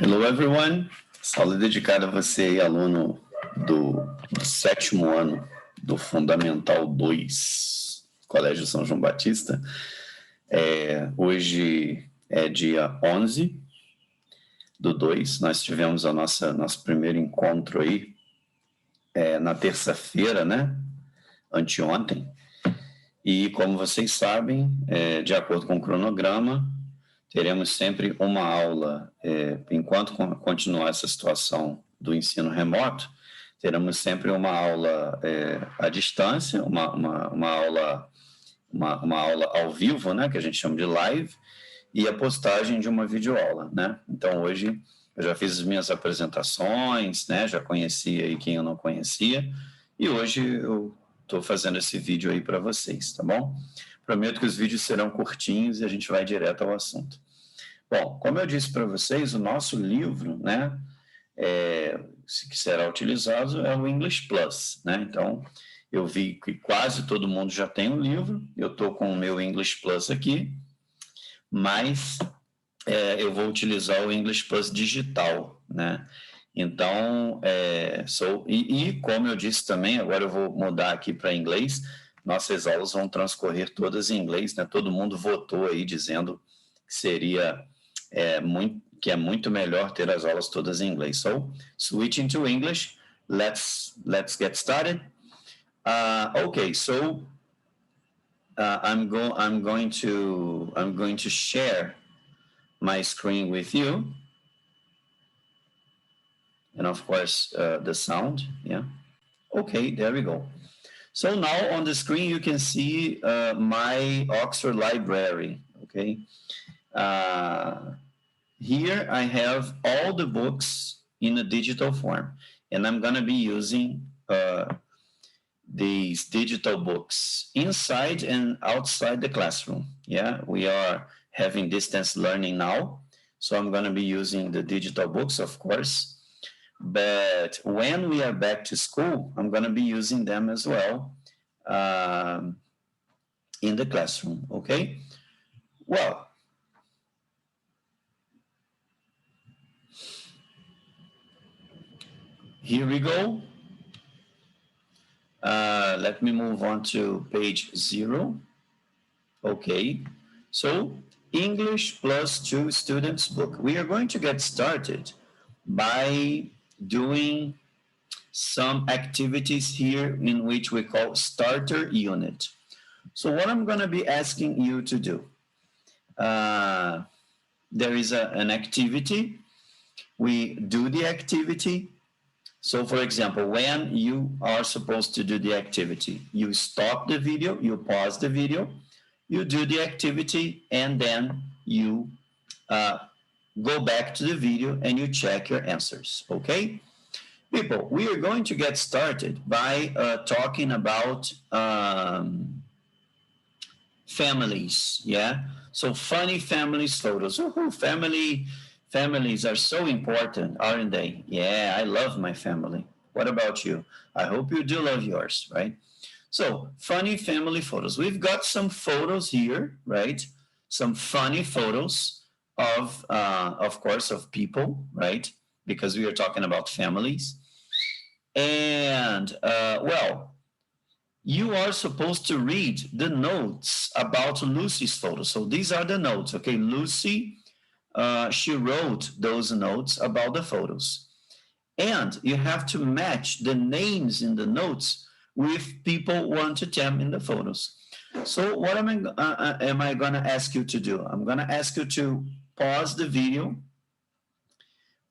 Hello, everyone. Aula dedicada a você aí, aluno do 7º ano do Fundamental 2, Colégio São João Batista. Hoje é dia 11/2. Nós tivemos nosso primeiro encontro aí na terça-feira, né? Anteontem. E, como vocês sabem, de acordo com o cronograma, teremos sempre uma aula, enquanto continuar essa situação do ensino remoto, teremos sempre uma aula à distância, uma aula ao vivo, né, que a gente chama de live, e a postagem de uma videoaula, né? Então, hoje, eu já fiz as minhas apresentações, né, já conheci aí quem eu não conhecia, e hoje eu estou fazendo esse vídeo aí para vocês, tá bom? Prometo que os vídeos serão curtinhos e a gente vai direto ao assunto. Bom, como eu disse para vocês, o nosso livro, né, que será utilizado é o English Plus, né? Então, eu vi que quase todo mundo já tem um livro, eu estou com o meu English Plus aqui, mas eu vou utilizar o English Plus digital, né? Então, como eu disse também, agora eu vou mudar aqui para inglês, nossas aulas vão transcorrer todas em inglês, né? Todo mundo votou aí dizendo que seria muito melhor ter as aulas todas em inglês. So, switching to English, let's get started. Okay, so I'm going to share my screen with you. And of course, the sound, yeah. Okay, there we go. So now on the screen, you can see my Oxford Library, okay? Here I have all the books in a digital form, and I'm gonna be using these digital books inside and outside the classroom, yeah? We are having distance learning now, so I'm gonna be using the digital books, of course. But when we are back to school, I'm going to be using them as well in the classroom, okay? Well, here we go. Let me move on to page 0. Okay, so English Plus 2 Students Book. We are going to get started by doing some activities here in which we call starter unit. So what I'm going to be asking you to do, there is an activity. We do the activity. So for example, when you are supposed to do the activity, you stop the video, you pause the video, you do the activity, and then you go back to the video and you check your answers, okay? People, we are going to get started by talking about families, yeah? So funny families photos. Families are so important, aren't they? Yeah, I love my family. What about you? I hope you do love yours, right? So funny family photos. We've got some photos here, right? Some funny photos of course, of people, right? Because we are talking about families. And, well, you are supposed to read the notes about Lucy's photo. So these are the notes, okay? Lucy, she wrote those notes about the photos. And you have to match the names in the notes with people 1 to 10 in the photos. So what am I going to ask you to do? I'm going to ask you to pause the video,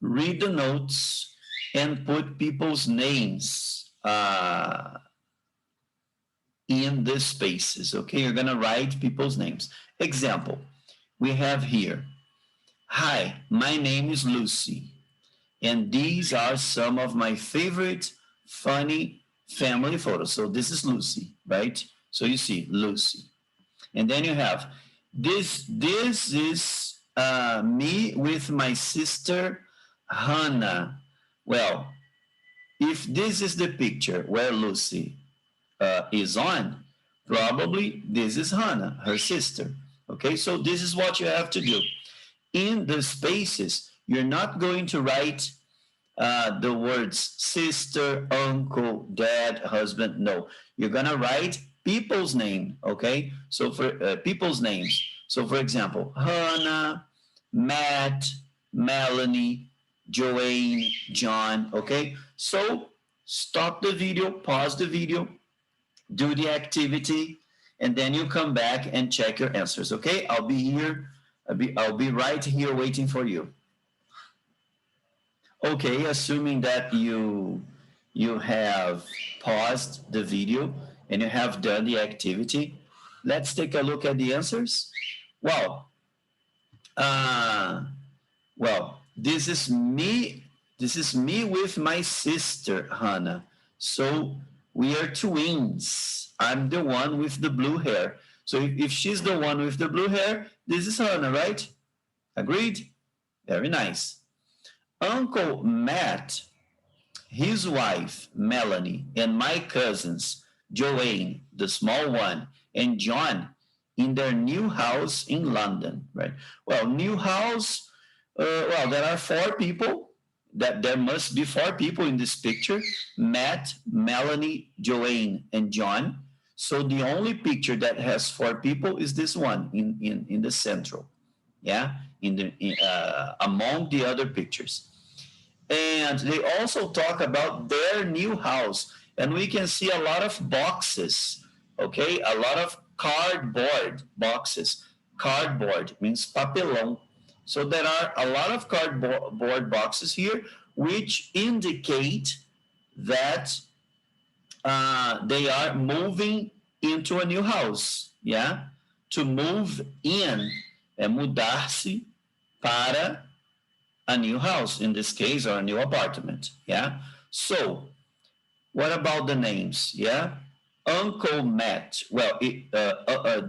read the notes, and put people's names in the spaces, okay? You're gonna write people's names. Example, we have here, hi, my name is Lucy, and these are some of my favorite funny family photos. So this is Lucy, right? So you see Lucy. And then you have, this is me with my sister, Hannah. Well, if this is the picture where Lucy is on, probably this is Hannah, her sister. Okay, so this is what you have to do. In the spaces, You're not going to write the words sister, uncle, dad, husband. No, you're going to write people's name, okay? So for people's names. So for example, Hannah, Matt, Melanie, Joanne, John, okay? So stop the video, pause the video, do the activity, and then you come back and check your answers, okay? I'll be here. I'll be right here waiting for you. Okay, assuming that you have paused the video and you have done the activity, let's take a look at the answers. Well, this is me. This is me with my sister Hannah. So we are twins. I'm the one with the blue hair. So if she's the one with the blue hair, this is Hannah, right? Agreed? Very nice. Uncle Matt, his wife, Melanie, and my cousins, Joanne, the small one, and John, in their new house in London, right? Well, new house, there are 4 people. That there must be 4 people in this picture: Matt, Melanie, Joanne, and John. So the only picture that has 4 people is this one in the central, yeah, among the other pictures. And they also talk about their new house, and we can see a lot of boxes, okay, a lot of cardboard boxes. Cardboard means papelão. So there are a lot of cardboard boxes here, which indicate that they are moving into a new house, yeah? To move in, mudar-se para a new house, in this case, or a new apartment, yeah? So, what about the names, yeah? Uncle Matt. Well,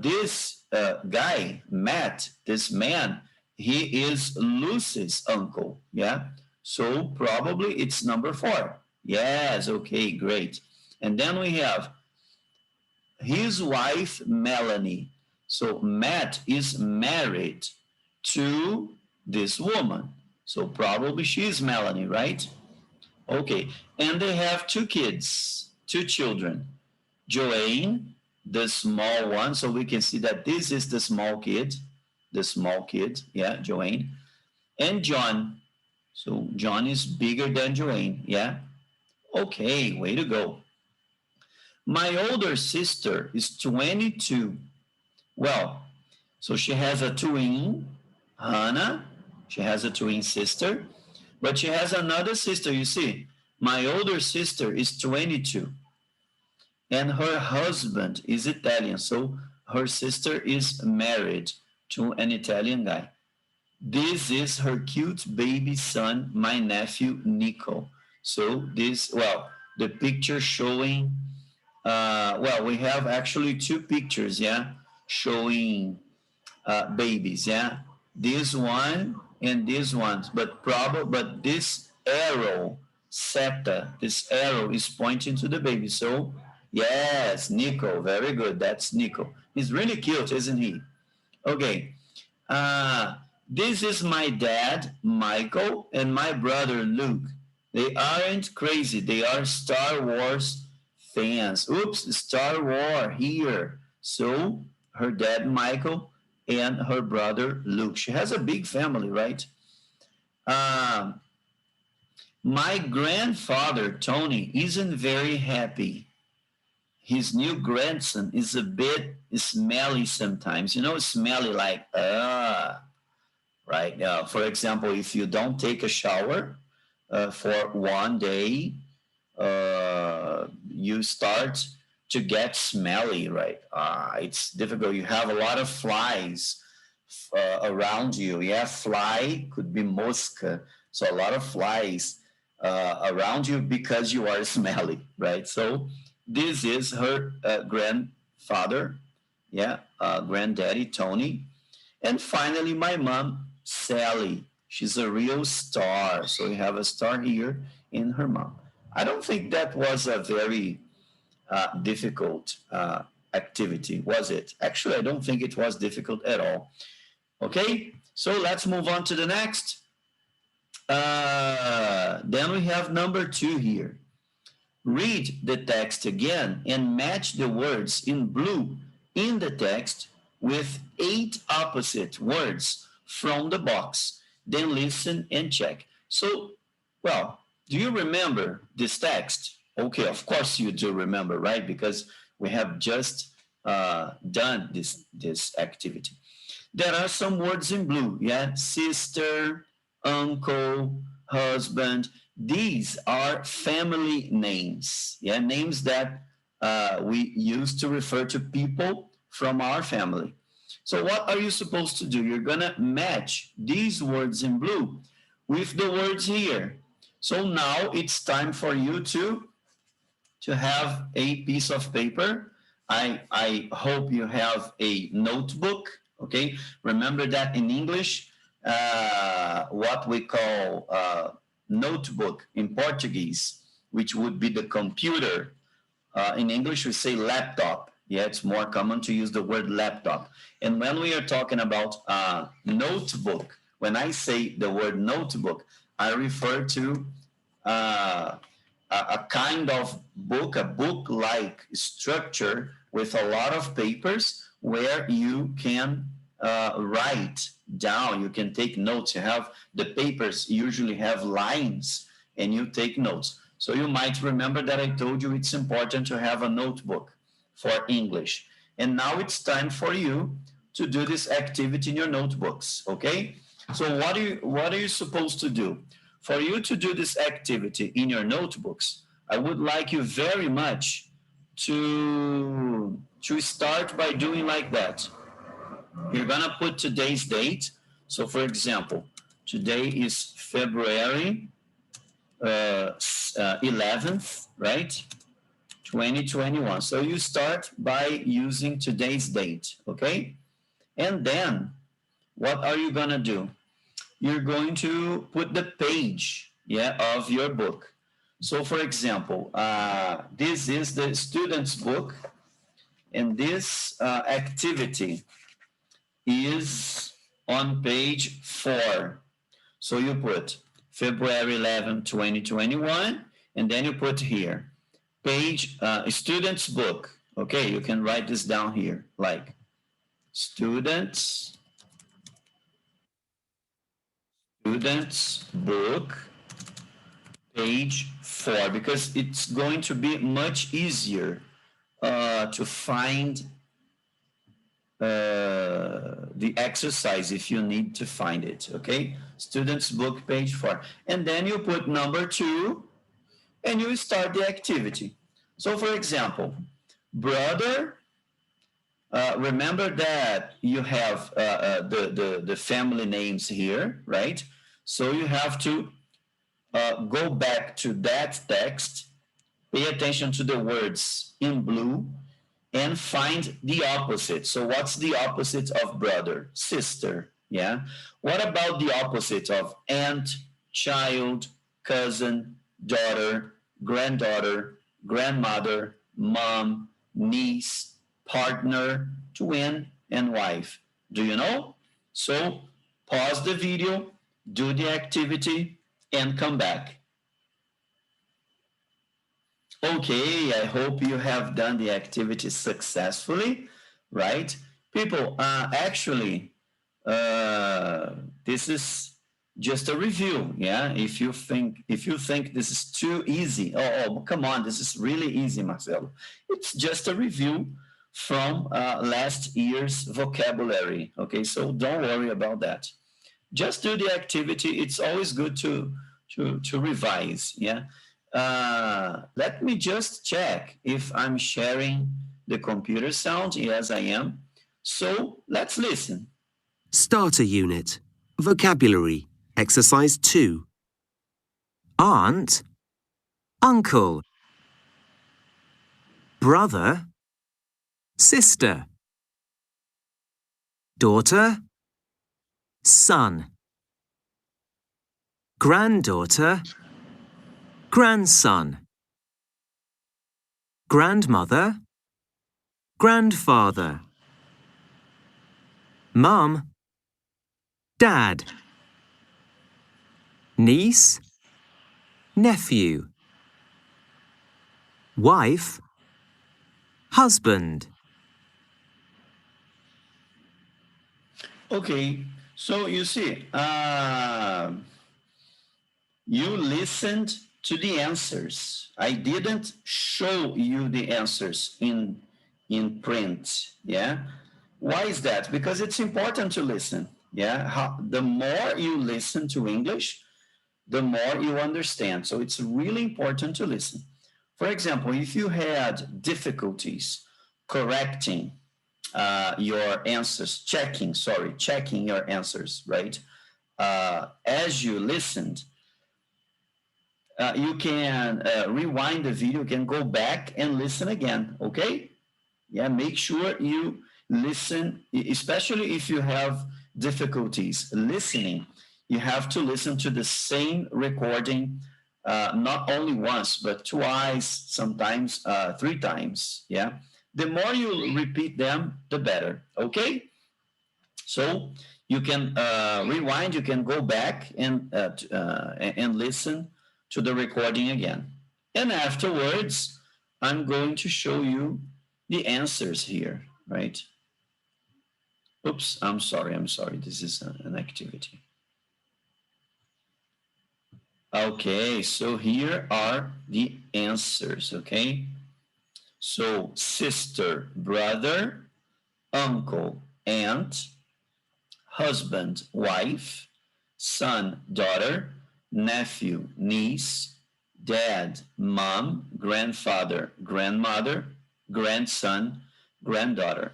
this guy, Matt, this man, he is Lucy's uncle, yeah? So probably it's number 4. Yes, okay, great. And then we have his wife, Melanie. So Matt is married to this woman. So probably she's Melanie, right? Okay, and they have 2 kids, 2 children. Joanne, the small one, so we can see that this is the small kid, yeah, Joanne. And John, so John is bigger than Joanne, yeah? Okay, way to go. My older sister is 22. Well, so she has a twin, Hannah. She has a twin sister, but she has another sister, you see. My older sister is 22. And her husband is Italian, so her sister is married to an Italian guy. This is her cute baby son, my nephew, Nico. So this, the picture showing, we have actually 2 pictures, yeah, showing babies, yeah. This one and this one, but this arrow, seta, this arrow is pointing to the baby. So, yes, Nico, very good, that's Nico. He's really cute, isn't he? Okay, this is my dad, Michael, and my brother, Luke. They aren't crazy. They are Star Wars fans. Oops, Star Wars here. So her dad, Michael, and her brother, Luke. She has a big family, right? My grandfather, Tony, isn't very happy. His new grandson is a bit smelly sometimes. You know, smelly like, right? For example, if you don't take a shower for one day, you start to get smelly, right? It's difficult. You have a lot of flies around you. Yeah, fly could be mosca. So a lot of flies around you because you are smelly, right? So this is her grandfather, yeah, granddaddy, Tony. And finally, my mom, Sally. She's a real star. So we have a star here in her mom. I don't think that was a very difficult activity, was it? Actually, I don't think it was difficult at all. Okay, so let's move on to the next. Then we have number 2 here. Read the text again and match the words in blue in the text with 8 opposite words from the box. Then listen and check. So, well, do you remember this text? Okay, of course you do remember, right? Because we have just done this activity. There are some words in blue, yeah? Sister, uncle, husband. These are family names, yeah? Names that we use to refer to people from our family. So what are you supposed to do? You're gonna match these words in blue with the words here. So now it's time for you to have a piece of paper. I hope you have a notebook, okay? Remember that in English, what we call notebook in Portuguese, which would be the computer. In English, we say laptop. Yeah, it's more common to use the word laptop. And when we are talking about notebook, when I say the word notebook, I refer to a kind of book, a book-like structure with a lot of papers where you can write down, you can take notes. You have the papers usually have lines and you take notes. So you might remember that I told you it's important to have a notebook for English. And now it's time for you to do this activity in your notebooks, okay? So what are you supposed to do? For you to do this activity in your notebooks, I would like you very much to start by doing like that. You're gonna put today's date. So for example, today is February 11th, right? 2021. So you start by using today's date, okay? And then what are you gonna do? You're going to put the page, yeah, of your book. So for example, this is the student's book, and this activity is on page 4. So you put February 11, 2021, and then you put here, page, student's book. Okay, you can write this down here, like student's book, page 4, because it's going to be much easier to find the exercise if you need to find it, okay? Student's book, page 4. And then you put number 2, and you start the activity. So for example, brother, remember that you have the family names here, right? So you have to go back to that text, pay attention to the words in blue, and find the opposite. So what's the opposite of brother? Sister, yeah? What about the opposite of aunt, child, cousin, daughter, granddaughter, grandmother, mom, niece, partner, twin, and wife? Do you know? So pause the video, do the activity, and come back. Okay, I hope you have done the activity successfully, right? People, actually, this is just a review, yeah? If you think this is too easy, oh, come on, this is really easy, Marcelo. It's just a review from last year's vocabulary, okay? So don't worry about that. Just do the activity. It's always good to revise, yeah? Let me just check if I'm sharing the computer sound. Yes, I am. So let's listen. Starter Unit. Vocabulary. Exercise 2. Aunt. Uncle. Brother. Sister. Daughter. Son. Granddaughter. Grandson. Grandmother. Grandfather. Mum. Dad. niece, nephew, wife, husband. Okay, so you see, you listened to the answers. I didn't show you the answers in print, yeah? Why is that? Because it's important to listen, yeah? The more you listen to English, the more you understand. So it's really important to listen. For example, if you had difficulties correcting your answers, checking your answers, right? As you listened, you can rewind the video, you can go back and listen again, okay? Yeah, make sure you listen, especially if you have difficulties listening. You have to listen to the same recording, not only once, but twice, sometimes 3 times, yeah? The more you repeat them, the better, okay? So you can rewind, you can go back and listen to the recording again. And afterwards, I'm going to show you the answers here, right? Oops, I'm sorry. This is an activity. Okay, so here are the answers, okay? So sister, brother, uncle, aunt, husband, wife, son, daughter, nephew, niece, dad, mom, grandfather, grandmother, grandson, granddaughter.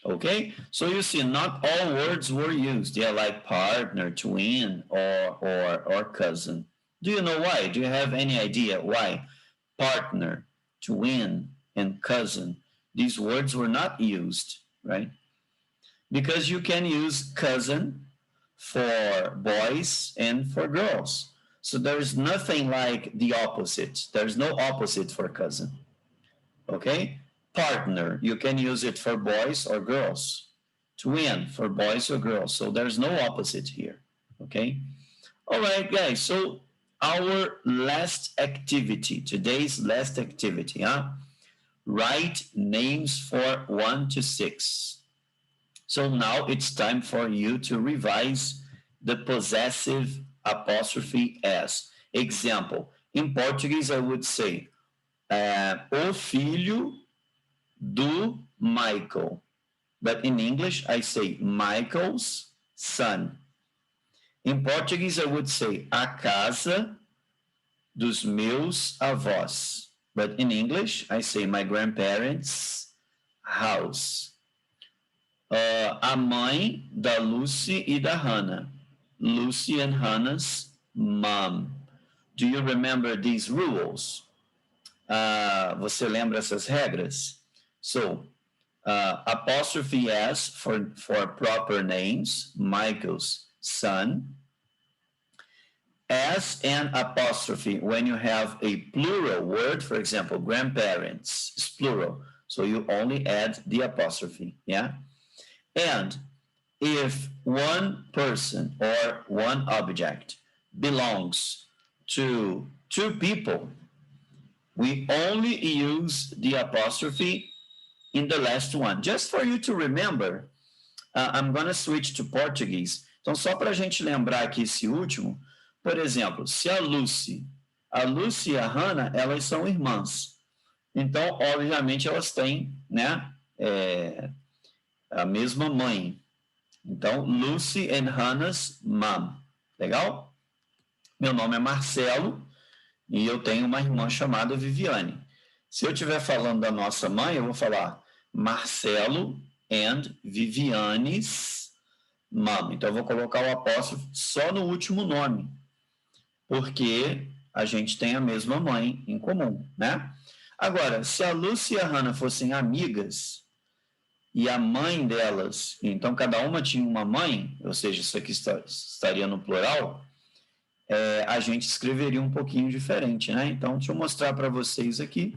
Okay, so you see, not all words were used. Yeah, like partner, twin, or cousin. Do you know why? Do you have any idea why? Partner, twin, and cousin. These words were not used, right? Because you can use cousin for boys and for girls. So there's nothing like the opposite. There's no opposite for cousin. Okay? Partner, you can use it for boys or girls. Twin for boys or girls. So there's no opposite here. Okay? All right, guys. So our last activity, today's last activity, write names for 1 to 6. So now it's time for you to revise the possessive apostrophe S. Example, in Portuguese I would say, o filho do Michael. But in English I say Michael's son. In Portuguese I would say a casa dos meus avós. But in English I say my grandparents' house. A mãe da Lucy e da Hannah. Lucy and Hannah's mom. Do you remember these rules? Você lembra essas regras? So, apostrophe S for proper names, Michael's son. S and apostrophe when you have a plural word, for example, grandparents is plural. So you only add the apostrophe, yeah? And if one person or one object belongs to 2 people, we only use the apostrophe in the last one. Just for you to remember, I'm going to switch to Portuguese. Então, só para a gente lembrar aqui esse último, por exemplo, se a Lucy e a Hannah, elas são irmãs. Então, obviamente, elas têm, né, a mesma mãe. Então, Lucy and Hannah's mom. Legal? Meu nome é Marcelo e eu tenho uma irmã chamada Viviane. Se eu estiver falando da nossa mãe, eu vou falar Marcelo and Viviane's mom. Então, eu vou colocar o apóstrofo só no último nome, porque a gente tem a mesma mãe em comum, né? Agora, se a Lucy e a Hannah fossem amigas, e a mãe delas, então cada uma tinha uma mãe, ou seja, isso aqui estaria no plural, a gente escreveria um pouquinho diferente, né? Então, deixa eu mostrar para vocês aqui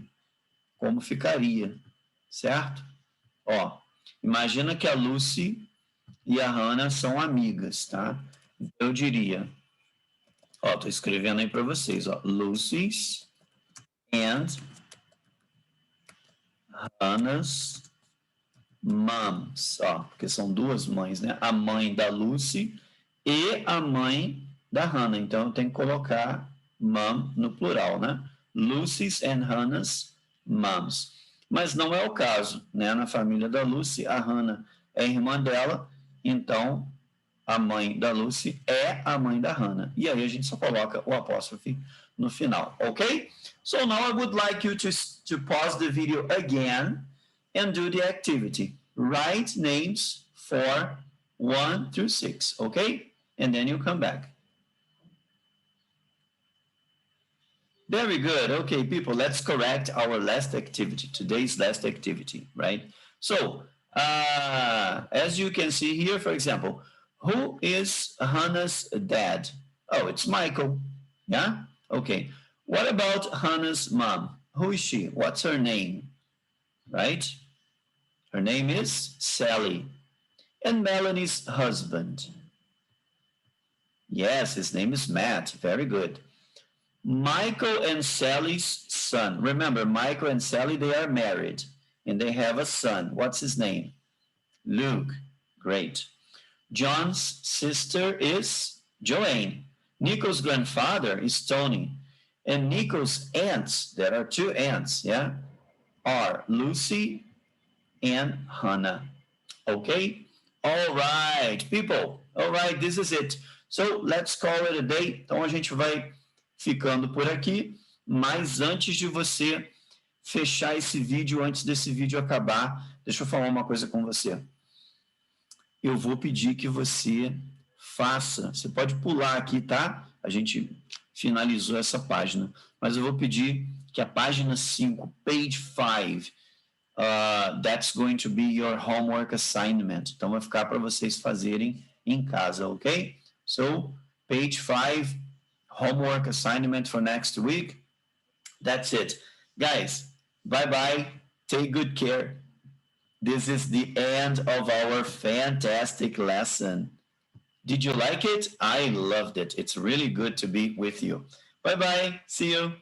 como ficaria, certo? Ó, imagina que a Lucy e a Hannah são amigas, tá? Eu diria Ó, tô escrevendo aí para vocês, ó. Lucy's and Hannah's moms, ó, porque são duas mães, né? A mãe da Lucy e a mãe da Hannah. Então eu tenho que colocar mom no plural, né? Lucy's and Hannah's moms. Mas não é o caso, né? Na família da Lucy, a Hannah é irmã dela, então a mãe da Lucy é a mãe da Hannah. E aí a gente só coloca o apóstrofe no final, ok? So now I would like you to pause the video again and do the activity. Write names for 1 through 6, okay? And then you come back. Very good. Okay, people, let's correct our last activity, today's last activity, right? So, as you can see here, for example, who is Hannah's dad? Oh, it's Michael. Yeah? Okay. What about Hannah's mom? Who is she? What's her name? Right? Her name is Sally. And Melanie's husband? Yes, his name is Matt. Very good. Michael and Sally's son. Remember, Michael and Sally, they are married and they have a son. What's his name? Luke. Great. John's sister is Joanne. Nico's grandfather is Tony. And Nico's aunts, there are two aunts, yeah, are Lucy and Hannah. Okay? All right, people. All right, this is it. So let's call it a day. Então a gente vai ficando por aqui, mas antes de você fechar esse vídeo, antes desse vídeo acabar, deixa eu falar uma coisa com você. Eu vou pedir que você faça, você pode pular aqui, tá? A gente finalizou essa página, mas eu vou pedir que a página 5, page 5, that's going to be your homework assignment. Então vai ficar para vocês fazerem em casa, ok? So, page 5, homework assignment for next week. That's it. Guys, bye-bye. Take good care. This is the end of our fantastic lesson. Did you like it? I loved it. It's really good to be with you. Bye-bye. See you.